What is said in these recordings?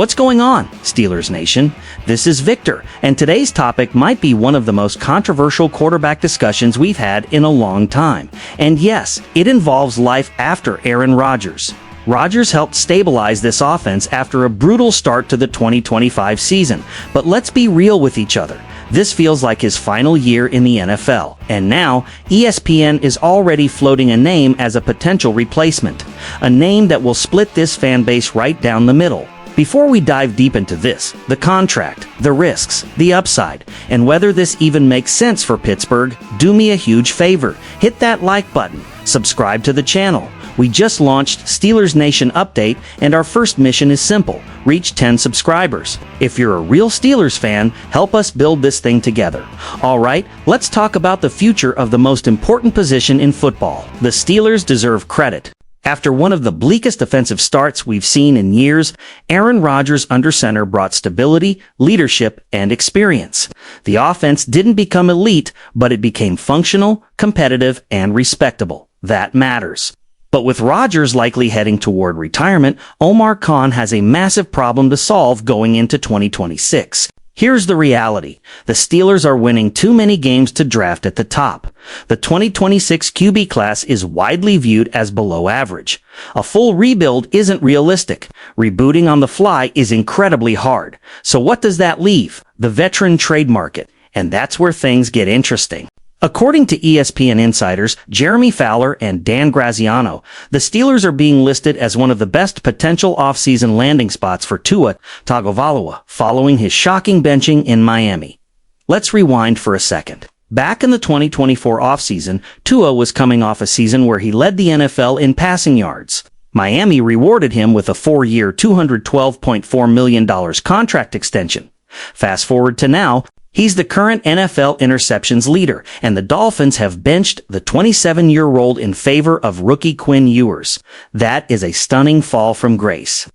What's going on, Steelers Nation? This is Victor, and today's topic might be one of the most controversial quarterback discussions we've had in a long time. And yes, it involves life after Aaron Rodgers. Rodgers helped stabilize this offense after a brutal start to the 2025 season. But let's be real with each other. This feels like his final year in the NFL, and now ESPN is already floating a name as a potential replacement, a name that will split this fan base right down the middle. Before we dive deep into this, the contract, the risks, the upside, and whether this even makes sense for Pittsburgh, do me a huge favor. Hit that like button, subscribe to the channel. We just launched Steelers Nation Update, and our first mission is simple: reach 10 subscribers. If you're a real Steelers fan, help us build this thing together. Alright, let's talk about the future of the most important position in football. The Steelers deserve credit. After one of the bleakest offensive starts we've seen in years, Aaron Rodgers under center brought stability, leadership, and experience. The offense didn't become elite, but it became functional, competitive, and respectable. That matters. But with Rodgers likely heading toward retirement, Omar Khan has a massive problem to solve going into 2026. Here's the reality. The Steelers are winning too many games to draft at the top. The 2026 QB class is widely viewed as below average. A full rebuild isn't realistic. Rebooting on the fly is incredibly hard. So what does that leave? The veteran trade market. And that's where things get interesting. According to ESPN insiders Jeremy Fowler and Dan Graziano, the Steelers are being listed as one of the best potential offseason landing spots for Tua Tagovailoa following his shocking benching in Miami. Let's rewind for a second. Back in the 2024 offseason, Tua was coming off a season where he led the NFL in passing yards. Miami rewarded him with a 4-year, $212.4 million contract extension. Fast forward to now, he's the current NFL interceptions leader, and the Dolphins have benched the 27-year-old in favor of rookie Quinn Ewers. That is a stunning fall from grace.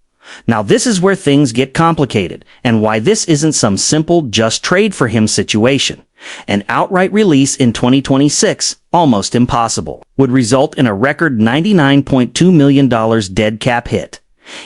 Now this is where things get complicated, and why this isn't some simple just trade for him situation. An outright release in 2026, almost impossible, would result in a record $99.2 million dead cap hit.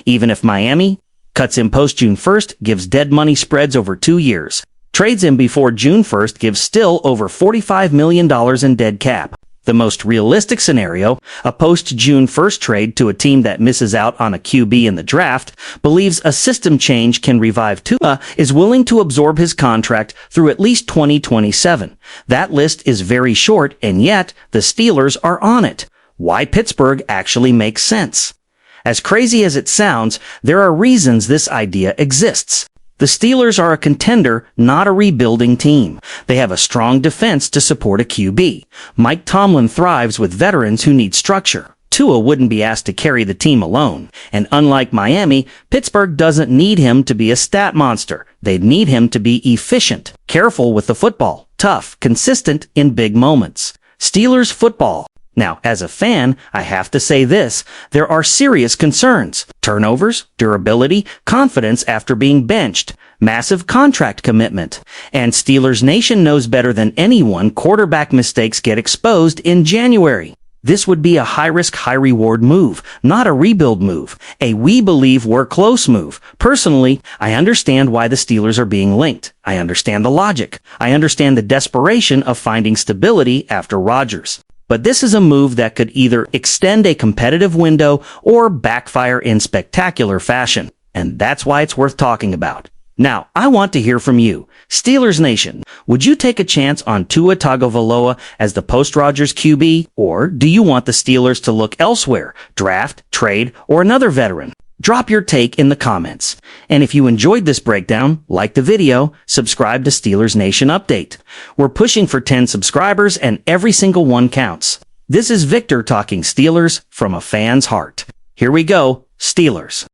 Even if Miami cuts him post-June 1st, gives dead money spreads over 2 years. Trades him before June 1st gives still over $45 million in dead cap. The most realistic scenario, a post-June 1st trade to a team that misses out on a QB in the draft, believes a system change can revive Tua, is willing to absorb his contract through at least 2027. That list is very short, and yet the Steelers are on it. Why Pittsburgh actually makes sense. As crazy as it sounds, there are reasons this idea exists. The Steelers are a contender, not a rebuilding team. They have a strong defense to support a QB. Mike Tomlin thrives with veterans who need structure. Tua wouldn't be asked to carry the team alone. And unlike Miami, Pittsburgh doesn't need him to be a stat monster. They'd need him to be efficient, careful with the football, tough, consistent in big moments. Steelers football. Now, as a fan, I have to say this: there are serious concerns. Turnovers, durability, confidence after being benched, massive contract commitment. And Steelers Nation knows better than anyone quarterback mistakes get exposed in January. This would be a high-risk, high-reward move, not a rebuild move, a we believe we're close move. Personally, I understand why the Steelers are being linked. I understand the logic. I understand the desperation of finding stability after Rodgers. But this is a move that could either extend a competitive window or backfire in spectacular fashion. And that's why it's worth talking about. Now, I want to hear from you. Steelers Nation, would you take a chance on Tua Tagovailoa as the post-Rodgers QB? Or do you want the Steelers to look elsewhere, draft, trade, or another veteran? Drop your take in the comments. And if you enjoyed this breakdown, like the video, subscribe to Steelers Nation Update. We're pushing for 10 subscribers, and every single one counts. This is Victor talking Steelers from a fan's heart. Here we go, Steelers.